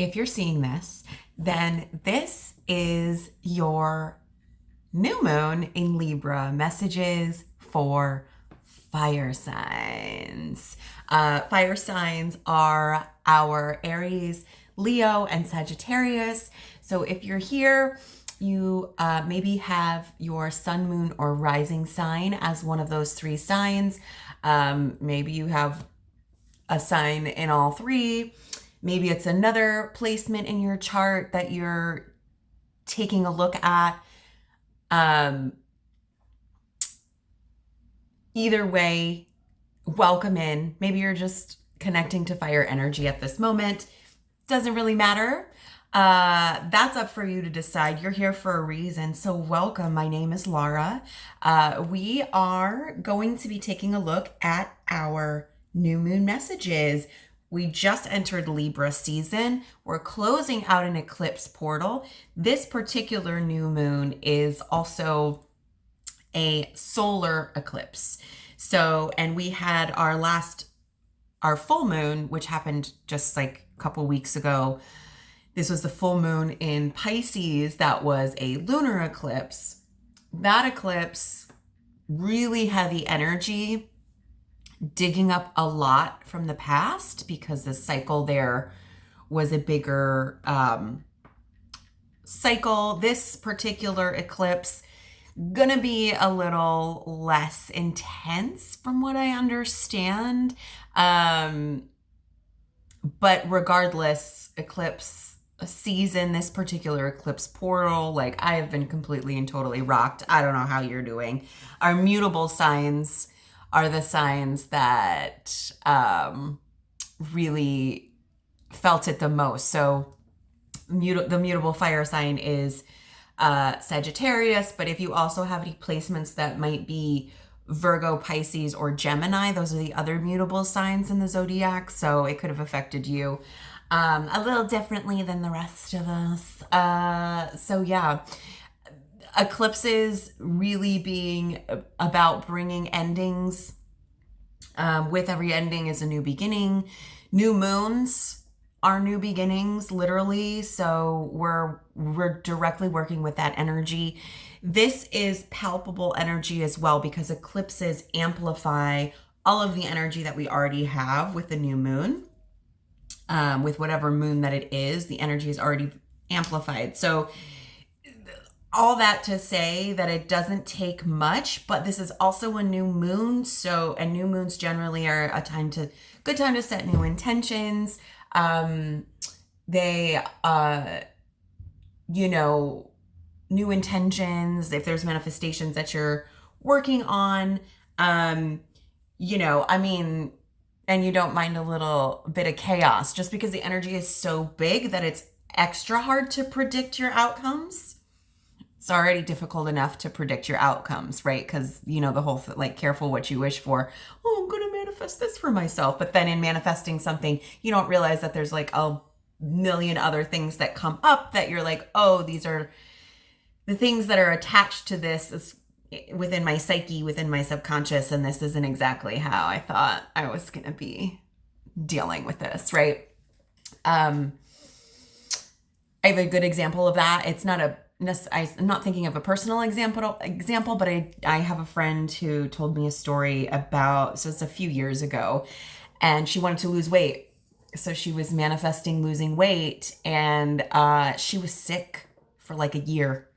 if you're seeing this, then this is your new moon in Libra. Messages for fire signs. Fire signs are our Aries, Leo, and Sagittarius. So if you're here, you maybe have your sun, moon, or rising sign as one of those three signs. Maybe you have a sign in all three. Maybe it's another placement in your chart that you're taking a look at. Either way, welcome in. Maybe you're just connecting to fire energy at this moment. Doesn't really matter. That's up for you to decide. You're here for a reason. So welcome. My name is Lara. We are going to be taking a look at our new moon messages. We just entered Libra season. We're closing out an eclipse portal. This particular new moon is also a solar eclipse. So, and we had our full moon, which happened just like a couple weeks ago. This was the full moon in Pisces. That was a lunar eclipse. That eclipse, really heavy energy, digging up a lot from the past because the cycle there was a bigger cycle. This particular eclipse gonna be a little less intense from what I understand. But regardless, eclipse season, this particular eclipse portal, like I have been completely and totally rocked. I don't know how you're doing. Our mutable signs are the signs that really felt it the most. So the mutable fire sign is Sagittarius, but if you also have any placements that might be Virgo, Pisces, or Gemini, those are the other mutable signs in the zodiac, so it could have affected you a little differently than the rest of us. So yeah, eclipses really being about bringing endings. With every ending is a new beginning. New moons are new beginnings, literally. So we're directly working with that energy. This is palpable energy as well because eclipses amplify all of the energy that we already have with the new moon. With whatever moon that it is, the energy is already amplified. So all that to say that it doesn't take much, but this is also a new moon. So, and new moons generally are good time to set new intentions. They, new intentions, if there's manifestations that you're working on, and you don't mind a little bit of chaos just because the energy is so big that it's extra hard to predict your outcomes. It's already difficult enough to predict your outcomes, right? Because, the whole careful what you wish for. Oh, I'm going to manifest this for myself. But then in manifesting something, you don't realize that there's like a million other things that come up that you're like, oh, these are the things that are attached to this is within my psyche, within my subconscious. And this isn't exactly how I thought I was going to be dealing with this, right? I have a good example of that. It's not I'm not thinking of a personal example, but I have a friend who told me a story so it's a few years ago, and she wanted to lose weight. So she was manifesting losing weight, and she was sick for like a year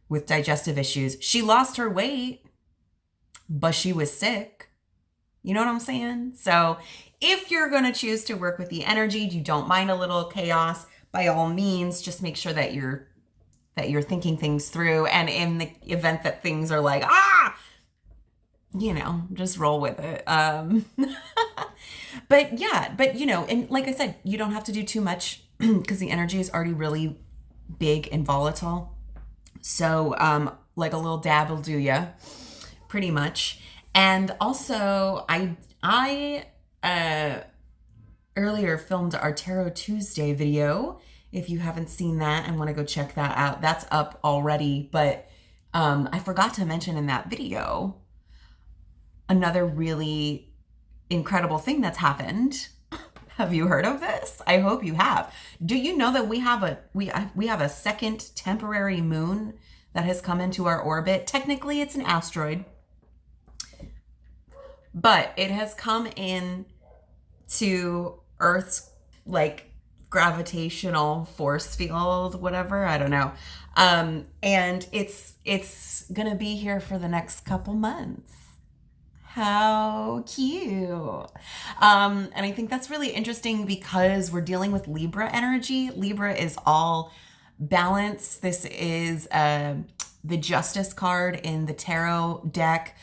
with digestive issues. She lost her weight, but she was sick. You know what I'm saying? So if you're going to choose to work with the energy, you don't mind a little chaos, by all means, just make sure that you're thinking things through. And in the event that things are like, just roll with it. But and like I said, you don't have to do too much because the energy is already really big and volatile. So, like a little dab will do ya, pretty much. And also, I earlier filmed our Tarot Tuesday video. If you haven't seen that and want to go check that out, that's up already. But I forgot to mention in that video another really incredible thing that's happened Have you heard of this? I hope you have. Do you know that we have a second temporary moon that has come into our orbit? Technically, it's an asteroid, but it has come in to Earth's like gravitational force field, whatever, I don't know. And it's gonna be here for the next couple months. How cute. And I think that's really interesting because we're dealing with Libra energy. Libra is all balance. This is the Justice card in the tarot deck.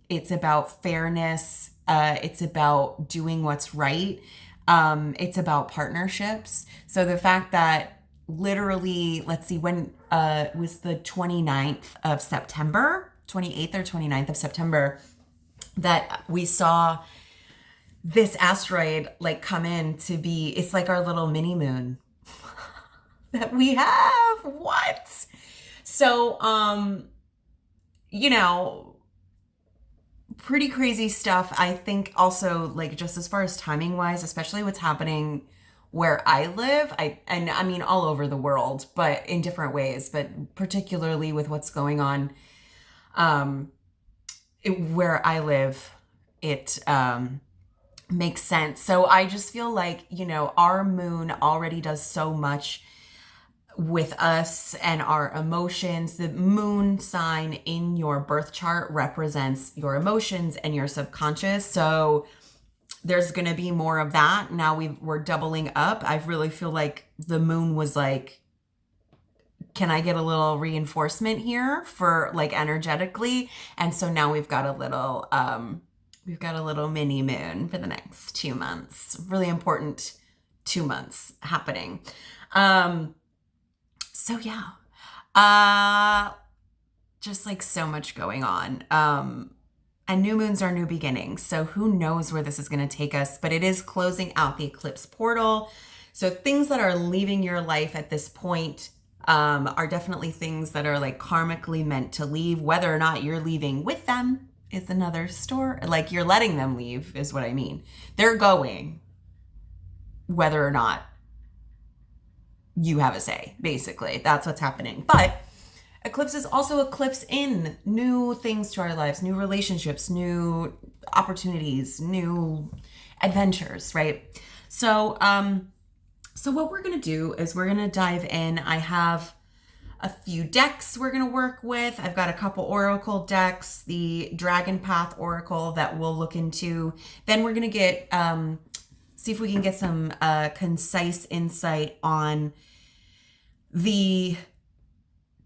It's about fairness. It's about doing what's right. It's about partnerships. So the fact that literally, let's see, when it was the 29th of September, 28th or 29th of September, that we saw this asteroid like come in to be, it's like our little mini moon that we have. What? So, you know, pretty crazy stuff. I think also like just as far as timing wise, especially what's happening where I live, I mean all over the world, but in different ways, but particularly with what's going on, where I live, it makes sense. So I just feel like, you know, our moon already does so much with us and our emotions. The moon sign in your birth chart represents your emotions and your subconscious. So there's going to be more of that. Now we're doubling up. I really feel like the moon was like, can I get a little reinforcement here for like energetically? And so now we've got a little mini moon for the next 2 months. Really important 2 months happening. So yeah, just like so much going on. And new moons are new beginnings. So who knows where this is going to take us, but it is closing out the eclipse portal. So things that are leaving your life at this point are definitely things that are like karmically meant to leave. Whether or not you're leaving with them is another story. Like you're letting them leave is what I mean. They're going, whether or not you have a say, basically. That's what's happening. But eclipses also eclipse in new things to our lives, new relationships, new opportunities, new adventures, right? So, so what we're going to do is we're going to dive in. I have a few decks we're going to work with. I've got a couple oracle decks, the Dragon Path Oracle that we'll look into. Then we're going to get, see if we can get some concise insight on the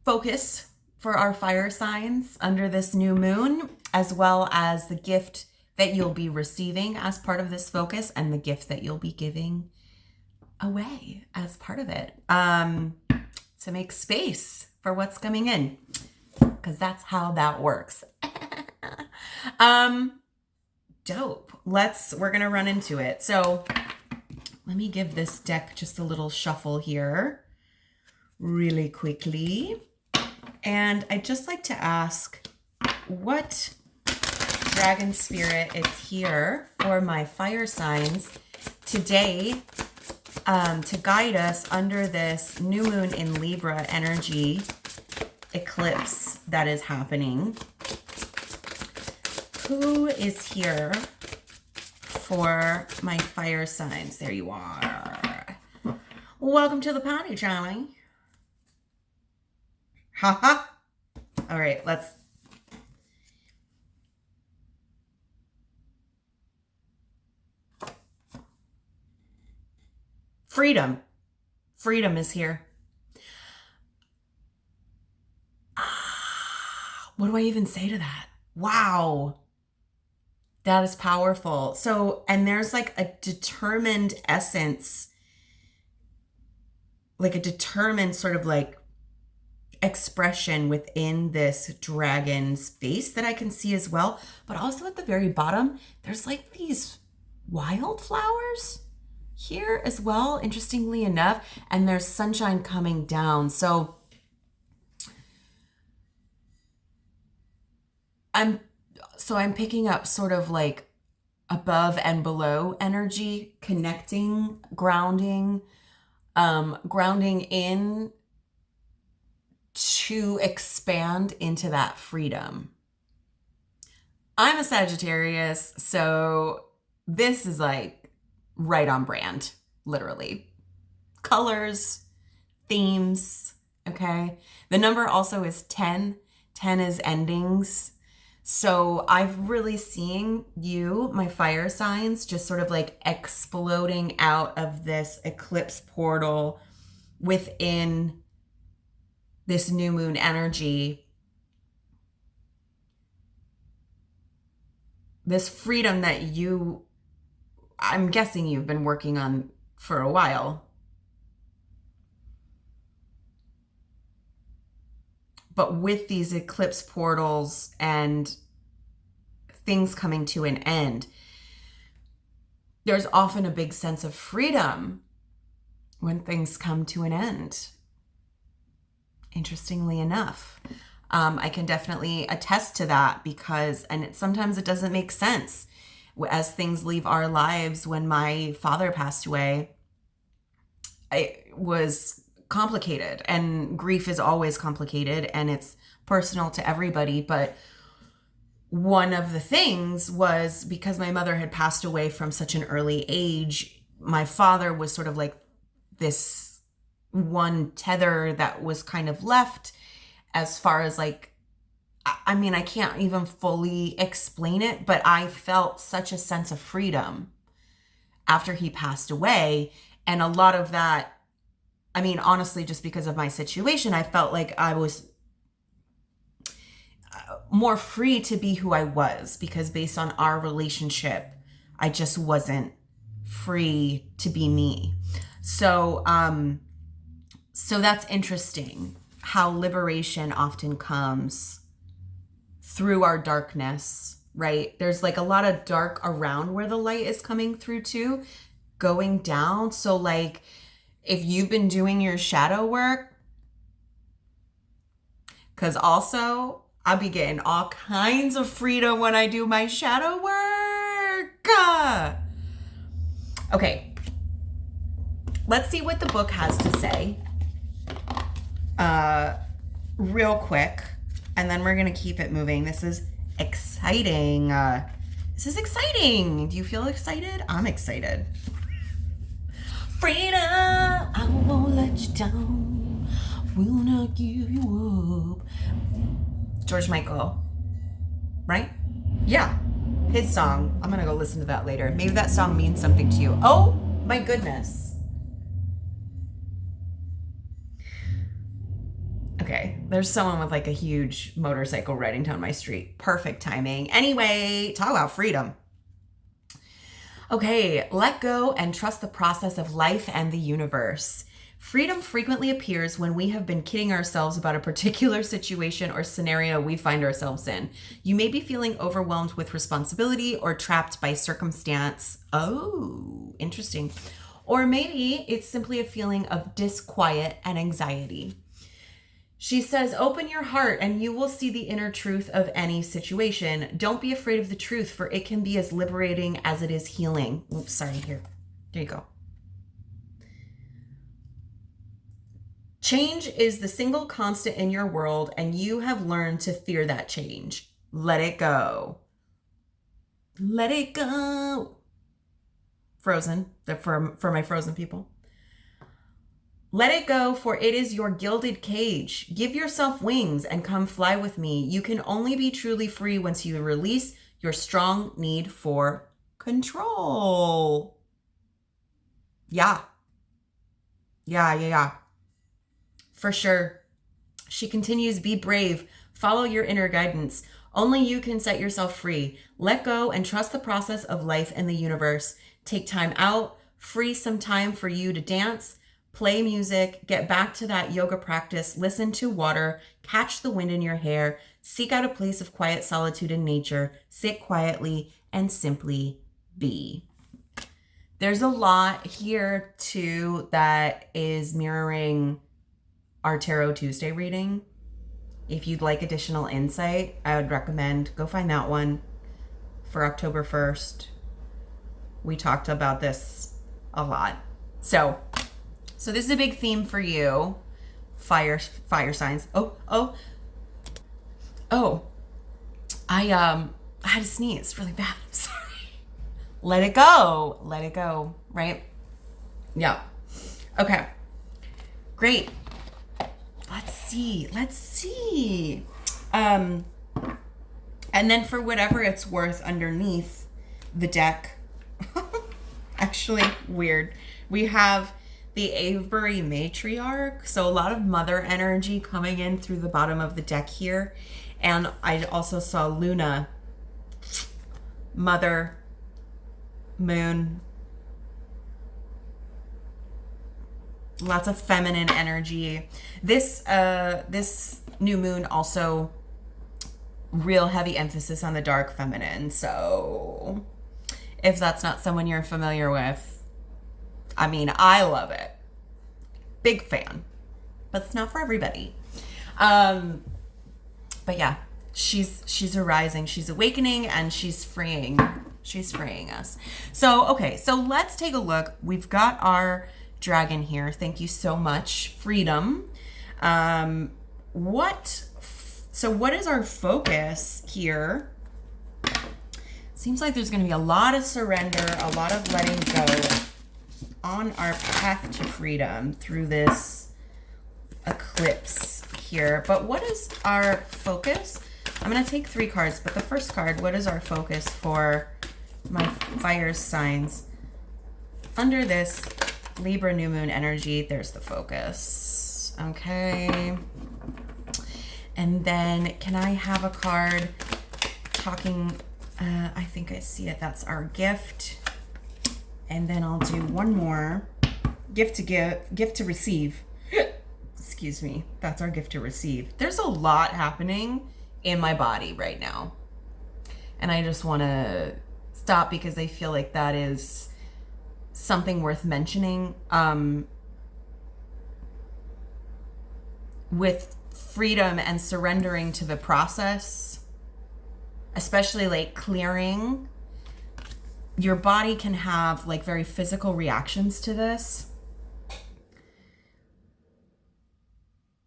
focus for our fire signs under this new moon, as well as the gift that you'll be receiving as part of this focus and the gift that you'll be giving away as part of it, to make space for what's coming in, because that's how that works. Dope. We're gonna run into it. So let me give this deck just a little shuffle here really quickly. And I'd just like to ask what dragon spirit is here for my fire signs today, to guide us under this new moon in Libra energy eclipse that is happening. Who is here for my fire signs? There you are. Welcome to the party, Charlie. Haha. All right, let's. Freedom. Freedom is here. What do I even say to that? Wow. That is powerful. So, and there's like a determined essence, like a determined sort of like expression within this dragon's face that I can see as well. But also at the very bottom, there's like these wildflowers here as well, interestingly enough, and there's sunshine coming down. So I'm picking up sort of like above and below energy, connecting, grounding, grounding in to expand into that freedom. I'm a Sagittarius, so this is like right on brand, literally. Colors, themes, okay? The number also is 10. 10 is endings. So I've really seen you, my fire signs, just sort of like exploding out of this eclipse portal within this new moon energy. This freedom that I'm guessing you've been working on for a while. But with these eclipse portals and things coming to an end, there's often a big sense of freedom when things come to an end. Interestingly enough, I can definitely attest to that because, sometimes it doesn't make sense as things leave our lives. When my father passed away, it was complicated, and grief is always complicated and it's personal to everybody. But one of the things was, because my mother had passed away from such an early age, my father was sort of like this one tether that was kind of left, as far as like, I mean, I can't even fully explain it, but I felt such a sense of freedom after he passed away. And a lot of that, I mean, honestly, just because of my situation, I felt like I was more free to be who I was, because based on our relationship, I just wasn't free to be me. So that's interesting how liberation often comes through our darkness, right? There's like a lot of dark around where the light is coming through too, going down. So like, if you've been doing your shadow work, because also I'll be getting all kinds of freedom when I do my shadow work. Okay, let's see what the book has to say real quick, and then we're going to keep it moving. This is exciting. Do you feel excited? I'm excited. Freedom, I won't let you down, will not give you up. George Michael, right? Yeah, his song. I'm gonna go listen to that later. Maybe that song means something to you. Oh my goodness. Okay, there's someone with like a huge motorcycle riding down my street. Perfect timing. Anyway, talk about freedom. Okay, let go and trust the process of life and the universe. Freedom frequently appears when we have been kidding ourselves about a particular situation or scenario we find ourselves in. You may be feeling overwhelmed with responsibility or trapped by circumstance. Oh, interesting. Or maybe it's simply a feeling of disquiet and anxiety. She says, open your heart and you will see the inner truth of any situation. Don't be afraid of the truth, for it can be as liberating as it is healing. Oops, sorry, here. There you go. Change is the single constant in your world, and you have learned to fear that change. Let it go. Let it go. Frozen, for my Frozen people. Let it go, for it is your gilded cage. Give yourself wings and come fly with me. You can only be truly free once you release your strong need for control. Yeah. For sure. She continues, be brave. Follow your inner guidance. Only you can set yourself free. Let go and trust the process of life and the universe. Take time out. Free some time for you to dance. Play music, get back to that yoga practice, listen to water, catch the wind in your hair, seek out a place of quiet solitude in nature, sit quietly, and simply be. There's a lot here too that is mirroring our Tarot Tuesday reading. If you'd like additional insight, I would recommend go find that one for October 1st. We talked about this a lot. So this is a big theme for you. Fire signs. Oh. I had to sneeze really bad. I'm sorry. Let it go, right? Yeah. Okay. Great. Let's see. And then for whatever it's worth underneath the deck, actually weird, we have the Avebury matriarch. So a lot of mother energy coming in through the bottom of the deck here. And I also saw Luna, mother, moon, lots of feminine energy. This new moon also real heavy emphasis on the dark feminine. So if that's not someone you're familiar with, I mean, I love it. Big fan. But it's not for everybody. But yeah, she's arising, she's awakening, and she's freeing us. So, okay, so let's take a look. We've got our dragon here. Thank you so much. Freedom. What is our focus here? Seems like there's going to be a lot of surrender, a lot of letting go on our path to freedom through this eclipse here. But what is our focus? I'm going to take 3 cards, but the first card, what is our focus for my fire signs? Under this Libra new moon energy, there's the focus. Okay. And then can I have a card talking, I think I see it, that's our gift. And then I'll do one more. Gift to receive. Excuse me. That's our gift to receive. There's a lot happening in my body right now. And I just want to stop because I feel like that is something worth mentioning. With freedom and surrendering to the process, especially like clearing, your body can have like very physical reactions to this.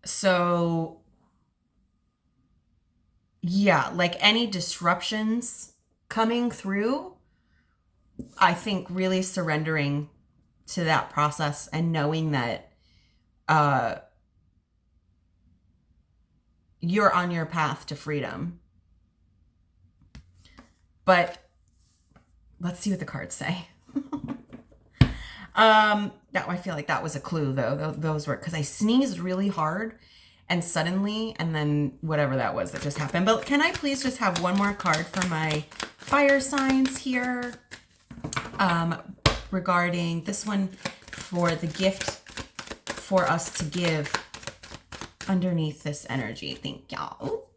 So yeah, like any disruptions coming through, I think really surrendering to that process and knowing that you're on your path to freedom. But let's see what the cards say. I feel like that was a clue though. Those were, because I sneezed really hard and suddenly, and then whatever that was that just happened. But can I please just have one more card for my fire signs here? Regarding this one for the gift for us to give underneath this energy. Thank y'all.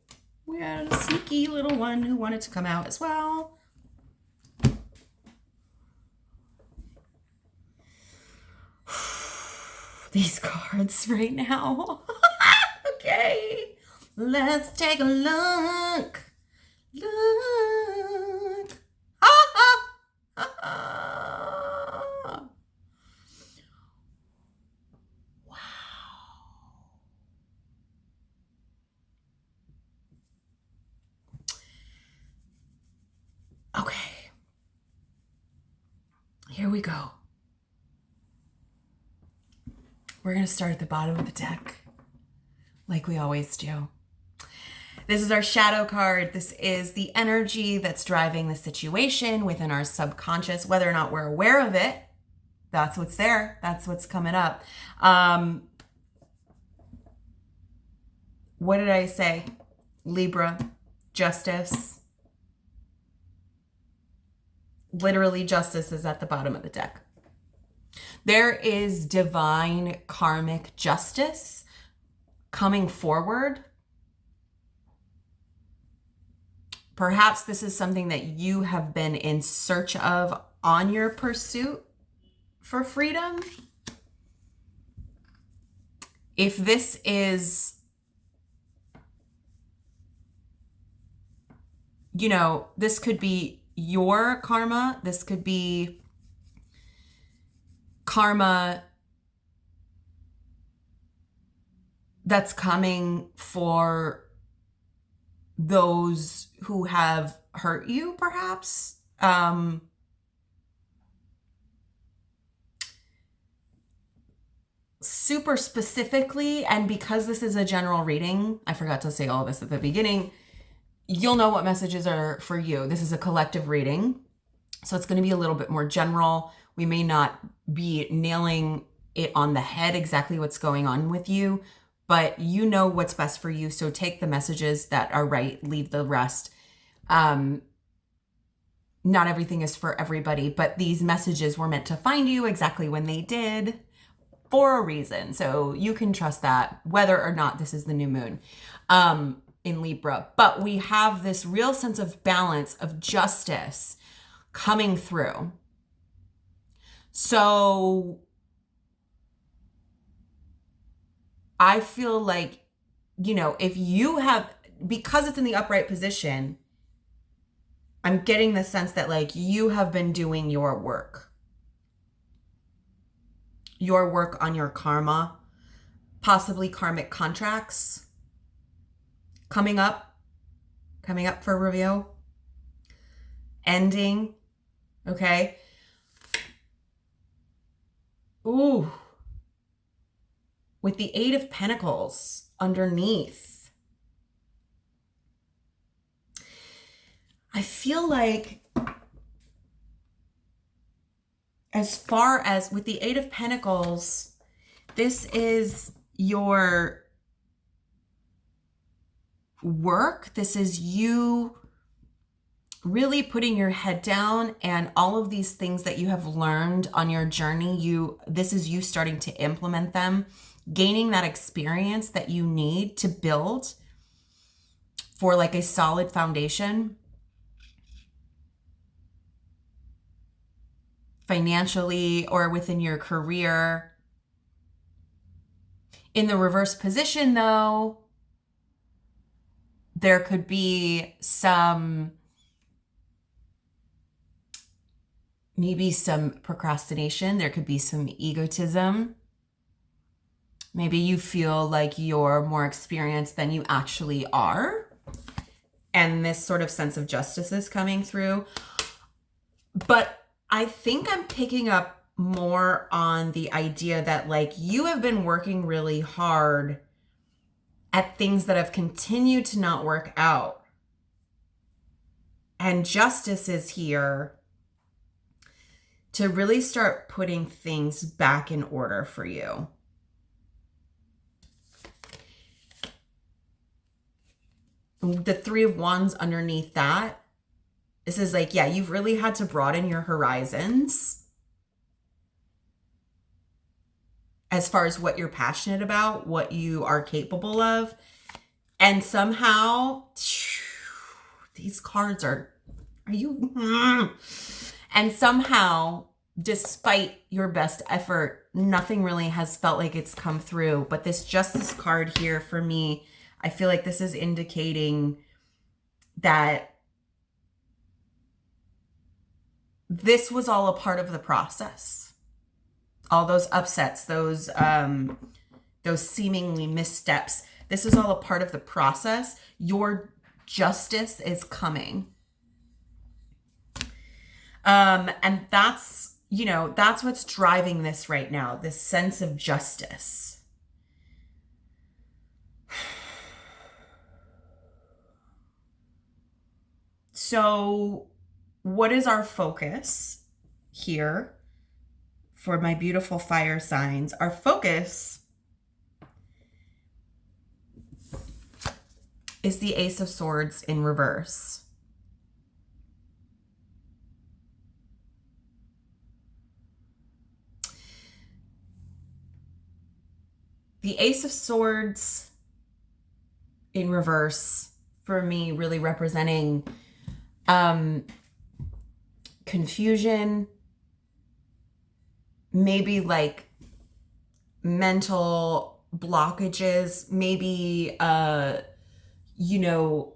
We had a sneaky little one who wanted to come out as well. These cards right now. Okay, let's take a look. Look. Wow. Okay. Here we go. We're going to start at the bottom of the deck, like we always do. This is our shadow card. This is the energy that's driving the situation within our subconscious, whether or not we're aware of it. That's what's there. That's what's coming up. What did I say? Libra, justice. Literally, justice is at the bottom of the deck. There is divine karmic justice coming forward. Perhaps this is something that you have been in search of on your pursuit for freedom. If this is, this could be your karma. This could be karma that's coming for those who have hurt you, perhaps. Super specifically, and because this is a general reading, I forgot to say all this at the beginning, you'll know what messages are for you. This is a collective reading, so it's going to be a little bit more general. We may not be nailing it on the head exactly what's going on with you, but you know what's best for you. So take the messages that are right, leave the rest. Not everything is for everybody, but these messages were meant to find you exactly when they did for a reason. So you can trust that, whether or not this is the new moon in Libra. But we have this real sense of balance, of justice coming through. So I feel like, you know, if you have, because it's in the upright position, I'm getting the sense that like you have been doing your work on your karma, possibly karmic contracts coming up for review, ending. Okay. Ooh. With the Eight of Pentacles underneath. I feel like as far as with the Eight of Pentacles, this is your work. This is you really putting your head down, and all of these things that you have learned on your journey, this is you starting to implement them, gaining that experience that you need to build for like a solid foundation financially or within your career. In the reverse position though, there could be maybe some procrastination. There could be some egotism. Maybe you feel like you're more experienced than you actually are. And this sort of sense of justice is coming through. But I think I'm picking up more on the idea that like you have been working really hard at things that have continued to not work out. And justice is here to really start putting things back in order for you. The Three of Wands underneath that, this is like, yeah, you've really had to broaden your horizons as far as what you're passionate about, what you are capable of. And somehow, these cards are you? And somehow, despite your best effort, nothing really has felt like it's come through. But this Justice card here for me, I feel like this is indicating that this was all a part of the process. All those upsets, those seemingly missteps, this is all a part of the process. Your justice is coming. And that's, you know, that's what's driving this right now, this sense of justice. So what is our focus here for my beautiful fire signs? Our focus is the Ace of Swords in reverse. The Ace of Swords in reverse, for me, really representing confusion, maybe like mental blockages, maybe, you know,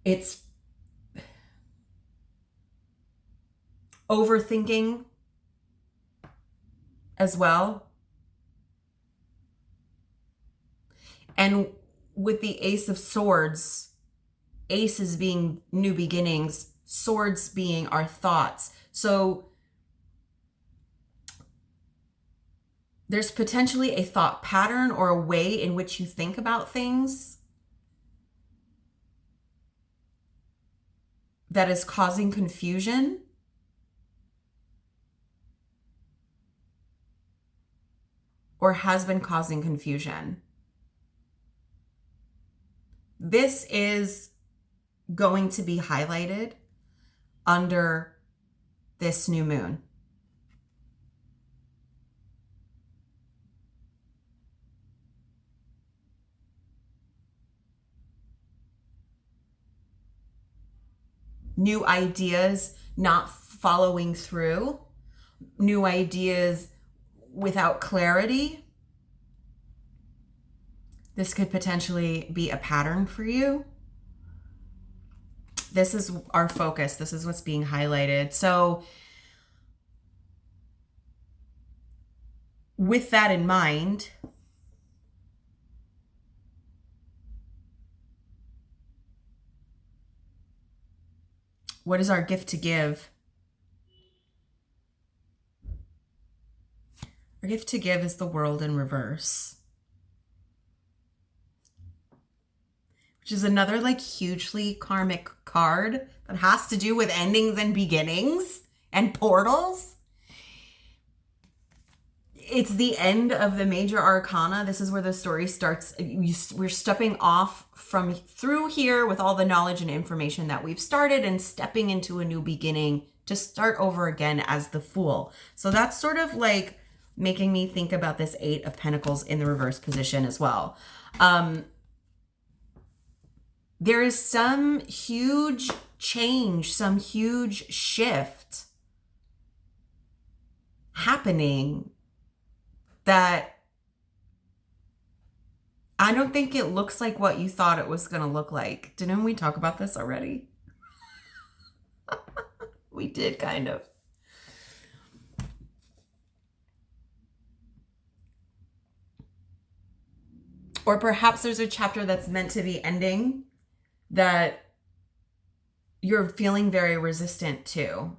it's overthinking as well. And with the Ace of Swords, aces being new beginnings, swords being our thoughts. So there's potentially a thought pattern or a way in which you think about things that is causing confusion. Or has been causing confusion. This is going to be highlighted under this new moon. New ideas not following through, new ideas without clarity. This could potentially be a pattern for you. This is our focus. This is what's being highlighted. So with that in mind, what is our gift to give? Our gift to give is the World in reverse, which is another like hugely karmic card that has to do with endings and beginnings and portals. It's the end of the major arcana. This is where the story starts. We're stepping off from through here with all the knowledge and information that we've started and stepping into a new beginning to start over again as the Fool. So that's sort of like making me think about this Eight of Pentacles in the reverse position as well. There is some huge change, some huge shift happening that I don't think it looks like what you thought it was going to look like. Didn't we talk about this already? We did, kind of. Or perhaps there's a chapter that's meant to be ending that you're feeling very resistant to.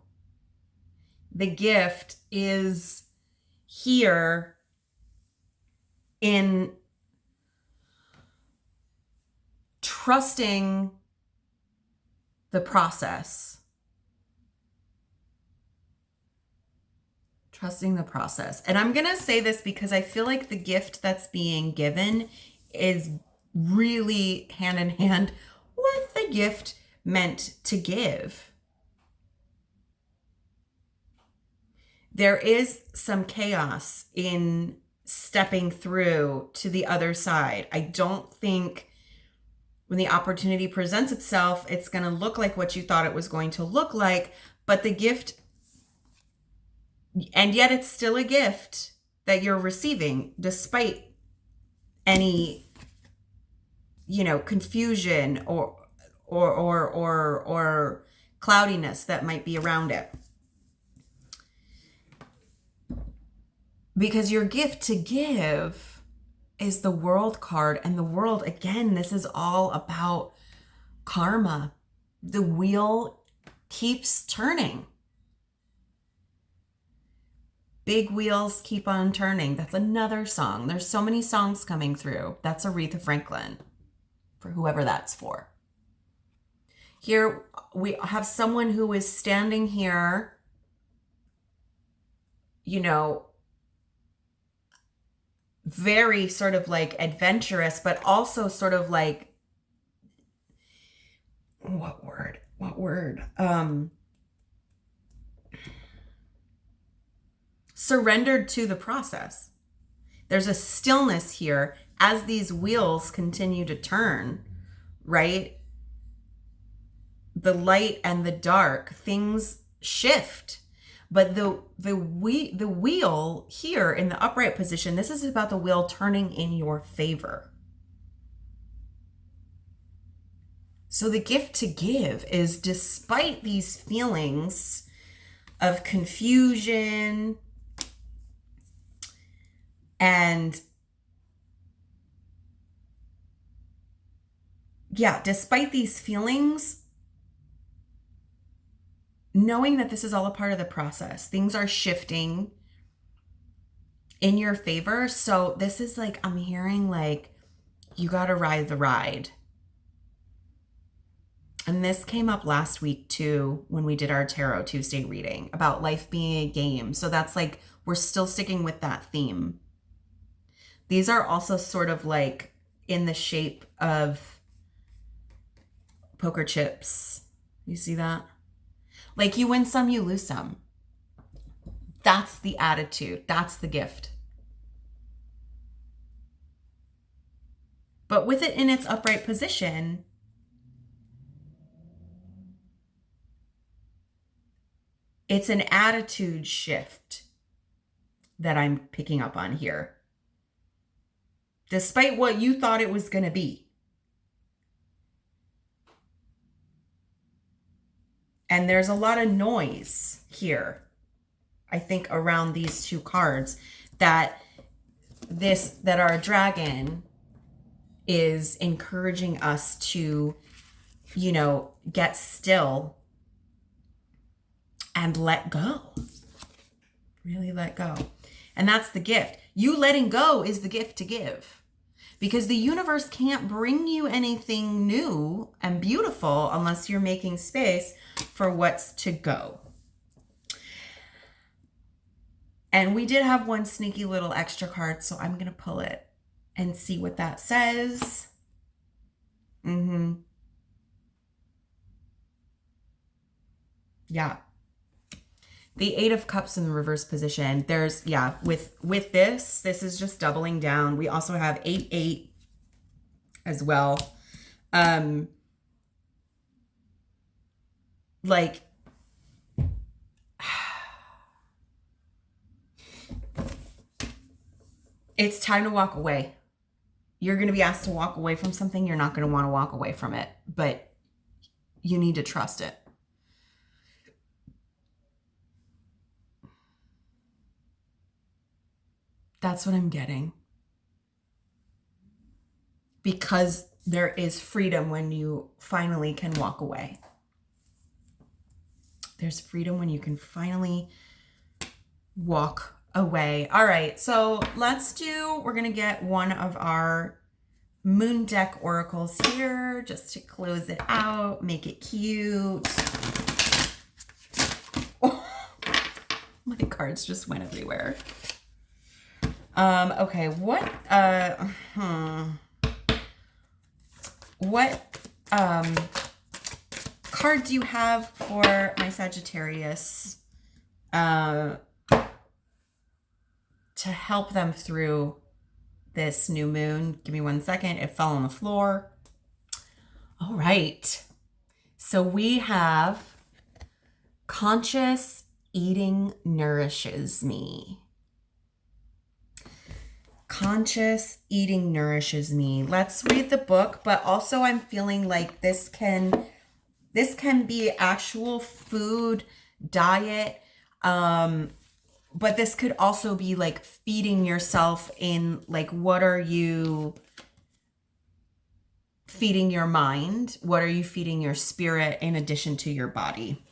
The gift is here in trusting the process. Trusting the process. And I'm going to say this because I feel like the gift that's being given is really hand in hand with the gift meant to give. There is some chaos in stepping through to the other side. I don't think when the opportunity presents itself, it's going to look like what you thought it was going to look like, but the gift, and yet it's still a gift that you're receiving despite any, confusion or cloudiness that might be around it. Because your gift to give is the World card, and the World, again, this is all about karma. The wheel keeps turning. Big wheels keep on turning. That's another song. There's so many songs coming through. That's Aretha Franklin, for whoever that's for. Here we have someone who is standing here, very sort of like adventurous, but also sort of like, what word? Surrendered to the process. There's a stillness here as these wheels continue to turn, right? The light and the dark, things shift. But the wheel here in the upright position, this is about the wheel turning in your favor. So the gift to give is, despite these feelings of confusion, And yeah, despite these feelings, knowing that this is all a part of the process, things are shifting in your favor. So this is like, I'm hearing like, you got to ride the ride. And this came up last week too, when we did our Tarot Tuesday reading about life being a game. So that's like, we're still sticking with that theme. These are also sort of like in the shape of poker chips. You see that? Like you win some, you lose some. That's the attitude. That's the gift. But with it in its upright position, it's an attitude shift that I'm picking up on here. Despite what you thought it was going to be. And there's a lot of noise here, I think, around these two cards that our dragon is encouraging us to, you know, get still and let go. Really let go. And that's the gift. You letting go is the gift to give. Because the universe can't bring you anything new and beautiful unless you're making space for what's to go. And we did have one sneaky little extra card, so I'm going to pull it and see what that says. Yeah. The Eight of Cups in the reverse position. There's, yeah, with this is just doubling down. We also have 8-8 as well. Like, it's time to walk away. You're going to be asked to walk away from something. You're not going to want to walk away from it, but you need to trust it. That's what I'm getting. Because there is freedom when you finally can walk away. There's freedom when you can finally walk away. All right, so we're going to get one of our moon deck oracles here just to close it out, make it cute. Oh, my cards just went everywhere. Okay, what card do you have for my Sagittarius to help them through this new moon? Give me 1 second. It fell on the floor. All right. So we have conscious eating nourishes me. Conscious eating nourishes me. Let's read the book, but also I'm feeling like this can be actual food, diet, but this could also be like feeding yourself in, like, what are you feeding your mind? What are you feeding your spirit in addition to your body?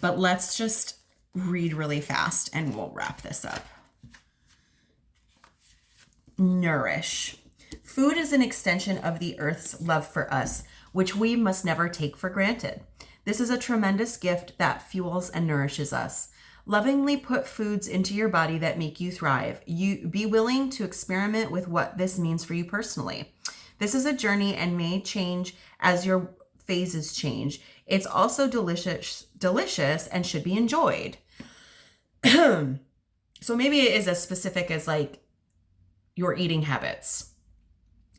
But let's just read really fast and we'll wrap this up. Nourish. Food is an extension of the earth's love for us, which we must never take for granted. This is a tremendous gift that fuels and nourishes us. Lovingly put foods into your body that make you thrive. You be willing to experiment with what this means for you personally. This is a journey and may change as your phases change. It's also delicious and should be enjoyed. So maybe it is as specific as like your eating habits,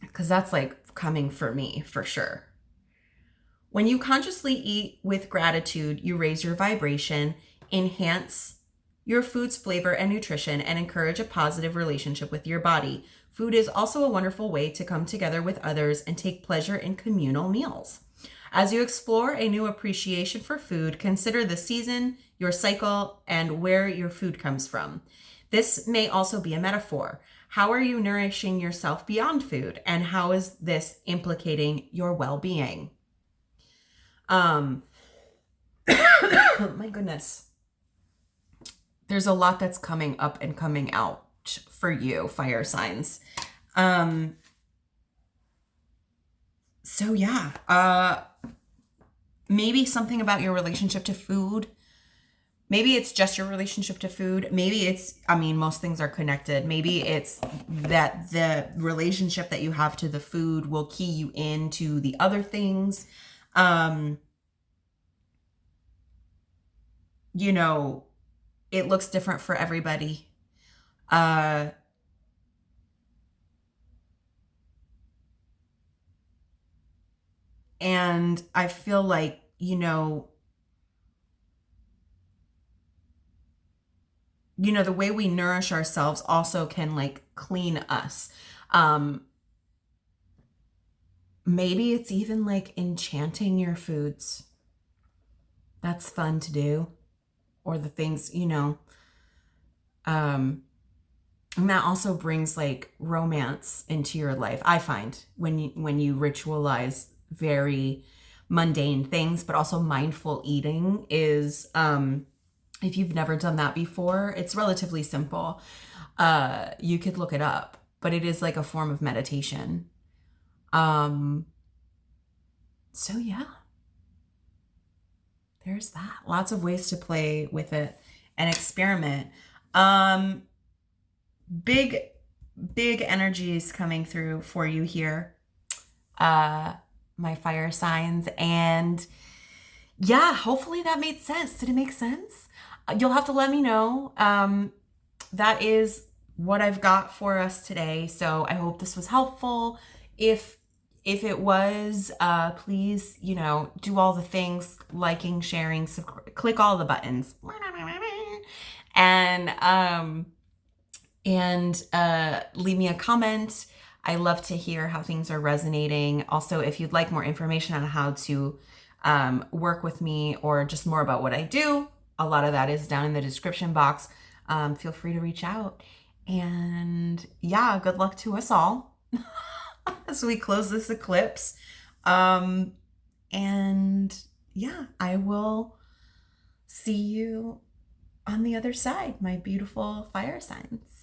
because that's like coming for me for sure. When you consciously eat with gratitude, you raise your vibration, enhance your food's flavor and nutrition, and encourage a positive relationship with your body. Food is also a wonderful way to come together with others and take pleasure in communal meals. As you explore a new appreciation for food, consider the season, your cycle, and where your food comes from. This may also be a metaphor. How are you nourishing yourself beyond food? And how is this implicating your well-being? My goodness. There's a lot that's coming up and coming out for you, fire signs. So yeah, maybe something about your relationship to food. Maybe it's just your relationship to food. Maybe it's, I mean, most things are connected. Maybe it's that the relationship that you have to the food will key you into the other things. You know, it looks different for everybody. And I feel like, the way we nourish ourselves also can like clean us. Maybe it's even like enchanting your foods. That's fun to do. Or the things, and that also brings like romance into your life. I find when you ritualize very mundane things, but also mindful eating is, if you've never done that before, it's relatively simple. You could look it up, but it is like a form of meditation. So yeah, there's that. Lots of ways to play with it and experiment. Big energies coming through for you here, my fire signs. And yeah, hopefully that made sense. Did it make sense? You'll have to let me know. That is what I've got for us today. So I hope this was helpful. If it was, please, do all the things, liking, sharing, click all the buttons. And leave me a comment. I love to hear how things are resonating. Also, if you'd like more information on how to work with me or just more about what I do, a lot of that is down in the description box. Feel free to reach out. And yeah, good luck to us all as we close this eclipse. And yeah, I will see you on the other side, my beautiful fire signs.